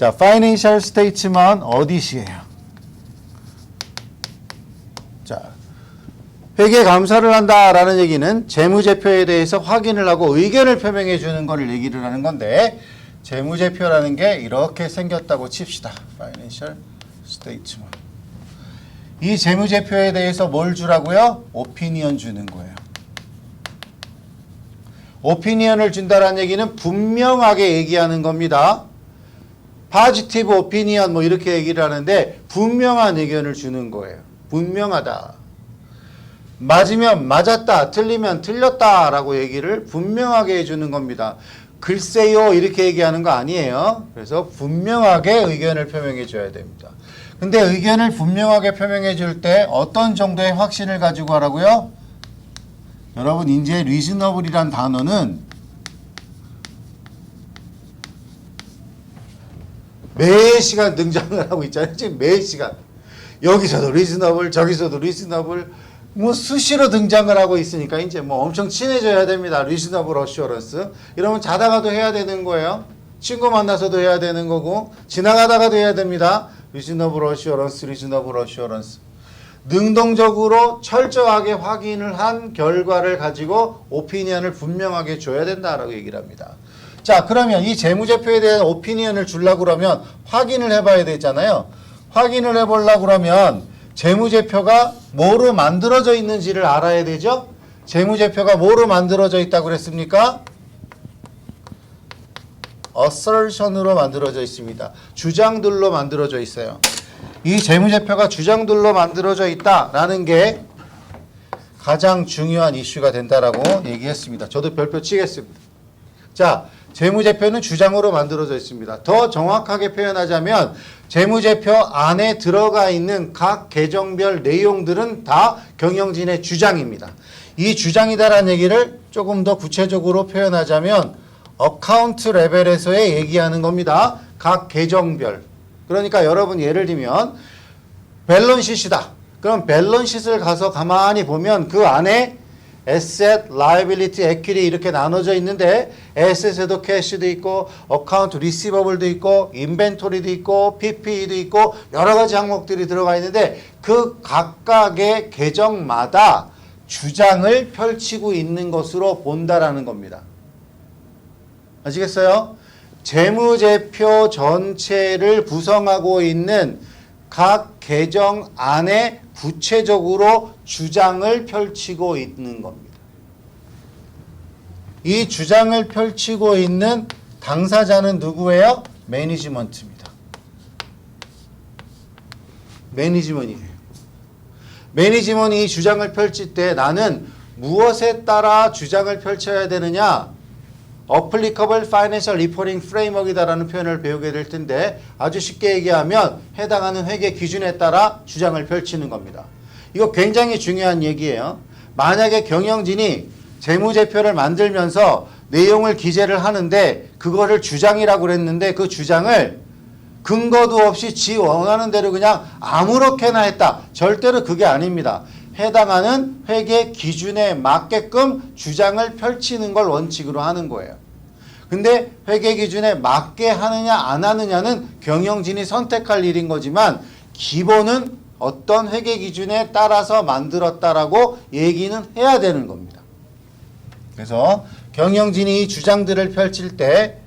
자, Financial Statement 어디시에요? 자, 회계 감사를 한다라는 얘기는 재무제표에 대해서 확인을 하고 의견을 표명해 주는 거를 얘기를 하는 건데 재무제표라는 게 이렇게 생겼다고 칩시다. Financial Statement. 이 재무제표에 대해서 뭘 주라고요? 오피니언 주는 거예요. 오피니언을 준다라는 얘기는 분명하게 얘기하는 겁니다. 포지티브 오피니언 뭐 이렇게 얘기를 하는데 분명한 의견을 주는 거예요. 분명하다. 맞으면 맞았다, 틀리면 틀렸다라고 얘기를 분명하게 해주는 겁니다. 글쎄요 이렇게 얘기하는 거 아니에요. 그래서 분명하게 의견을 표명해 줘야 됩니다. 근데 의견을 분명하게 표명해 줄 때 어떤 정도의 확신을 가지고 하라고요? 여러분 이제 reasonable이란 단어는 매 시간 등장을 하고 있잖아요. 지금 매 시간. 여기서도 reasonable, 저기서도 reasonable, 뭐 수시로 등장을 하고 있으니까 이제 뭐 엄청 친해져야 됩니다. reasonable assurance. 이러면 자다가도 해야 되는 거예요. 친구 만나서도 해야 되는 거고 지나가다가도 해야 됩니다. reasonable assurance, reasonable assurance. 능동적으로 철저하게 확인을 한 결과를 가지고 오피니언을 분명하게 줘야 된다라고 얘기를 합니다. 자, 그러면 이 재무제표에 대한 오피니언을 주려고 그러면 확인을 해봐야 되잖아요. 확인을 해보려고 그러면 재무제표가 뭐로 만들어져 있는지를 알아야 되죠. 재무제표가 뭐로 만들어져 있다고 그랬습니까? assertion으로 만들어져 있습니다. 주장들로 만들어져 있어요. 이 재무제표가 주장들로 만들어져 있다라는 게 가장 중요한 이슈가 된다라고 얘기했습니다. 저도 별표 치겠습니다. 자, 재무제표는 주장으로 만들어져 있습니다. 더 정확하게 표현하자면 재무제표 안에 들어가 있는 각 계정별 내용들은 다 경영진의 주장입니다. 이 주장이다라는 얘기를 조금 더 구체적으로 표현하자면 어카운트 레벨에서의 얘기하는 겁니다. 각 계정별. 그러니까 여러분 예를 들면 밸런시트다. 그럼 밸런시트를 가서 가만히 보면 그 안에 asset, liability, equity 이렇게 나눠져 있는데 asset에도 cash도 있고 account receivables도 있고 inventory도 있고 PPE도 있고 여러 가지 항목들이 들어가 있는데 그 각각의 계정마다 주장을 펼치고 있는 것으로 본다라는 겁니다. 아시겠어요? 재무제표 전체를 구성하고 있는 각 계정 안에 구체적으로 주장을 펼치고 있는 겁니다. 이 주장을 펼치고 있는 당사자는 누구예요? 매니지먼트입니다. 매니지먼트이에요. 매니지먼트이 이 주장을 펼칠 때 나는 무엇에 따라 주장을 펼쳐야 되느냐? Applicable Financial Reporting Framework이다라는 표현을 배우게 될 텐데 아주 쉽게 얘기하면 해당하는 회계 기준에 따라 주장을 펼치는 겁니다. 이거 굉장히 중요한 얘기예요. 만약에 경영진이 재무제표를 만들면서 내용을 기재를 하는데 그거를 주장이라고 그랬는데 그 주장을 근거도 없이 지 원하는 대로 그냥 아무렇게나 했다. 절대로 그게 아닙니다. 해당하는 회계 기준에 맞게끔 주장을 펼치는 걸 원칙으로 하는 거예요. 근데 회계 기준에 맞게 하느냐 안 하느냐는 경영진이 선택할 일인 거지만 기본은 어떤 회계 기준에 따라서 만들었다라고 얘기는 해야 되는 겁니다. 그래서 경영진이 이 주장들을 펼칠 때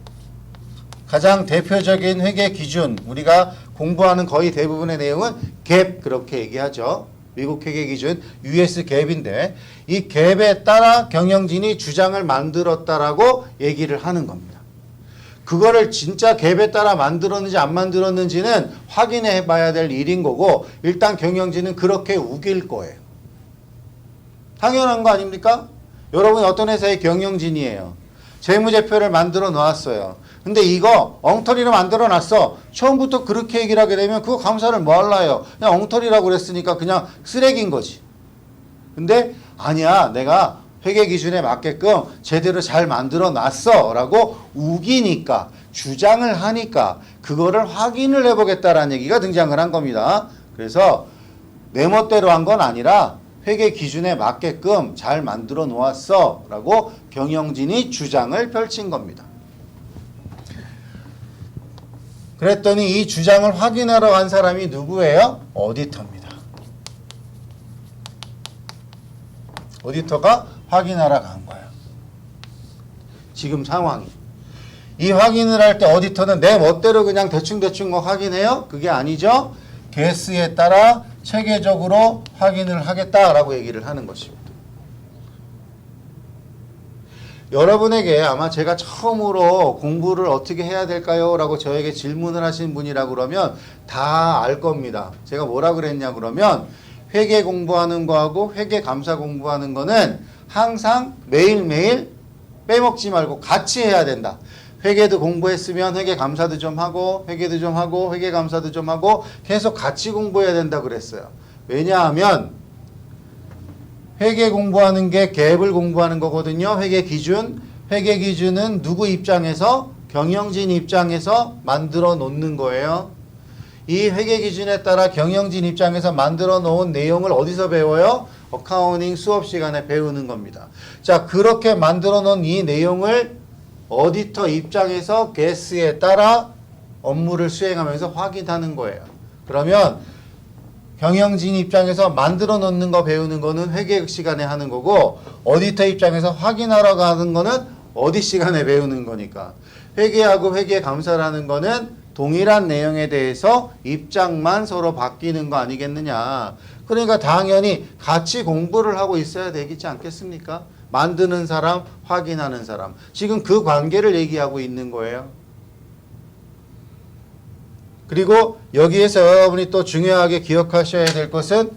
가장 대표적인 회계 기준, 우리가 공부하는 거의 대부분의 내용은 갭 그렇게 얘기하죠. 미국 회계 기준 US 갭인데 이 갭에 따라 경영진이 주장을 만들었다라고 얘기를 하는 겁니다. 그거를 진짜 갭에 따라 만들었는지 안 만들었는지는 확인해 봐야 될 일인 거고 일단 경영진은 그렇게 우길 거예요. 당연한 거 아닙니까? 여러분 어떤 회사의 경영진이에요. 재무제표를 만들어 놓았어요. 근데 이거 엉터리로 만들어 놨어. 처음부터 그렇게 얘기를 하게 되면 그거 감사를 뭐 할라요? 그냥 엉터리라고 그랬으니까 그냥 쓰레기인 거지. 근데 아니야, 내가 회계 기준에 맞게끔 제대로 잘 만들어 놨어 라고 우기니까 주장을 하니까 그거를 확인을 해보겠다라는 얘기가 등장을 한 겁니다. 그래서 내 멋대로 한 건 아니라 회계 기준에 맞게끔 잘 만들어 놓았어 라고 경영진이 주장을 펼친 겁니다. 그랬더니 이 주장을 확인하러 간 사람이 누구예요? 오디터입니다. 오디터가 확인하러 간 거예요. 지금 상황이. 이 확인을 할 때 오디터는 내 멋대로 그냥 대충대충 뭐 확인해요? 그게 아니죠. 개수에 따라 체계적으로 확인을 하겠다라고 얘기를 하는 것입니다. 여러분에게 아마 제가 처음으로 공부를 어떻게 해야 될까요? 라고 저에게 질문을 하신 분이라 그러면 다 알 겁니다. 제가 뭐라 그랬냐 그러면 회계 공부하는 거하고 회계 감사 공부하는 거는 항상 매일매일 빼먹지 말고 같이 해야 된다. 회계도 공부했으면 회계 감사도 좀 하고 회계도 좀 하고 회계 감사도 좀 하고 계속 같이 공부해야 된다 그랬어요. 왜냐하면 회계 공부하는 게 갭을 공부하는 거거든요. 회계 기준. 회계 기준은 누구 입장에서? 경영진 입장에서 만들어 놓는 거예요. 이 회계 기준에 따라 경영진 입장에서 만들어 놓은 내용을 어디서 배워요? 어카운팅 수업 시간에 배우는 겁니다. 자, 그렇게 만들어 놓은 이 내용을 오디터 입장에서 개수에 따라 업무를 수행하면서 확인하는 거예요. 그러면 경영진 입장에서 만들어 놓는 거 배우는 거는 회계 시간에 하는 거고 오디터 입장에서 확인하러 가는 거는 오디 시간에 배우는 거니까 회계하고 회계 감사라는 거는 동일한 내용에 대해서 입장만 서로 바뀌는 거 아니겠느냐. 그러니까 당연히 같이 공부를 하고 있어야 되겠지 않겠습니까? 만드는 사람, 확인하는 사람. 지금 그 관계를 얘기하고 있는 거예요. 그리고 여기에서 여러분이 또 중요하게 기억하셔야 될 것은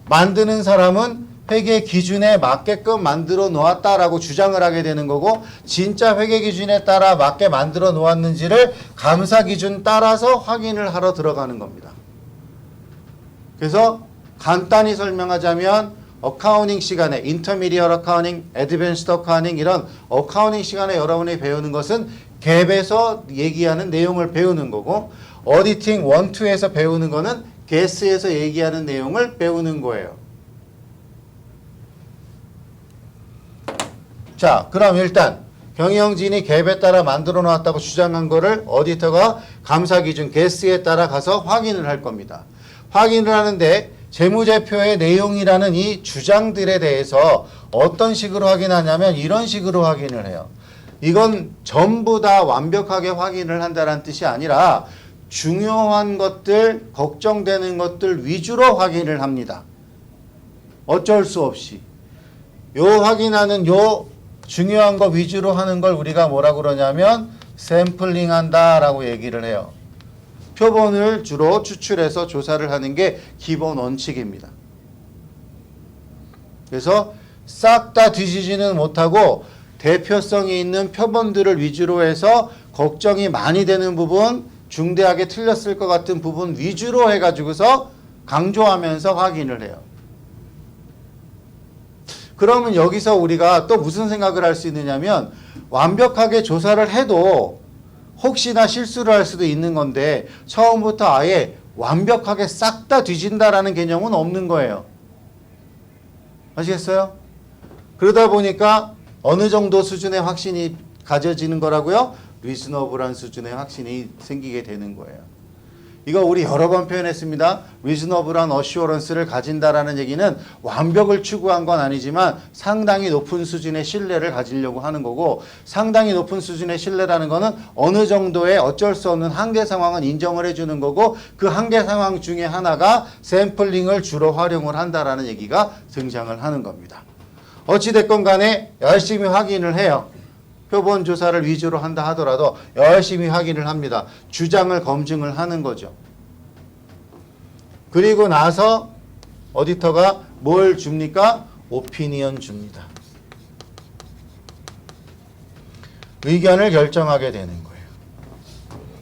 만드는 사람은 회계 기준에 맞게끔 만들어 놓았다라고 주장을 하게 되는 거고 진짜 회계 기준에 따라 맞게 만들어 놓았는지를 감사 기준 따라서 확인을 하러 들어가는 겁니다. 그래서 간단히 설명하자면 어카운팅 시간에 인터미디어트 어카운팅, 애드밴스드 어카운팅 이런 어카운팅 시간에 여러분이 배우는 것은 갭에서 얘기하는 내용을 배우는 거고 오디팅 1, 2에서 배우는 거는 개수에서 얘기하는 내용을 배우는 거예요. 자, 그럼 일단 경영진이 갭에 따라 만들어 놨다고 주장한 거를 오디터가 감사 기준 개수에 따라 가서 확인을 할 겁니다. 확인을 하는데 재무제표의 내용이라는 이 주장들에 대해서 어떤 식으로 확인하냐면 이런 식으로 확인을 해요. 이건 전부 다 완벽하게 확인을 한다는 뜻이 아니라 중요한 것들, 걱정되는 것들 위주로 확인을 합니다. 어쩔 수 없이. 요 확인하는 요 중요한 거 위주로 하는 걸 우리가 뭐라 그러냐면 샘플링 한다라고 얘기를 해요. 표본을 주로 추출해서 조사를 하는 게 기본 원칙입니다. 그래서 싹 다 뒤지지는 못하고 대표성이 있는 표본들을 위주로 해서 걱정이 많이 되는 부분, 중대하게 틀렸을 것 같은 부분 위주로 해가지고서 강조하면서 확인을 해요. 그러면 여기서 우리가 또 무슨 생각을 할 수 있느냐면 완벽하게 조사를 해도 혹시나 실수를 할 수도 있는 건데 처음부터 아예 완벽하게 싹 다 뒤진다라는 개념은 없는 거예요. 아시겠어요? 그러다 보니까 어느 정도 수준의 확신이 가져지는 거라고요? 리즈너블한 수준의 확신이 생기게 되는 거예요. 이거 우리 여러 번 표현했습니다. 리즈너블한 어슈어런스를 가진다라는 얘기는 완벽을 추구한 건 아니지만 상당히 높은 수준의 신뢰를 가지려고 하는 거고 상당히 높은 수준의 신뢰라는 거는 어느 정도의 어쩔 수 없는 한계 상황은 인정을 해주는 거고 그 한계 상황 중에 하나가 샘플링을 주로 활용을 한다라는 얘기가 등장을 하는 겁니다. 어찌됐건 간에 열심히 확인을 해요. 표본 조사를 위주로 한다 하더라도 열심히 확인을 합니다. 주장을 검증을 하는 거죠. 그리고 나서 오디터가 뭘 줍니까? 오피니언 줍니다. 의견을 결정하게 되는 거예요.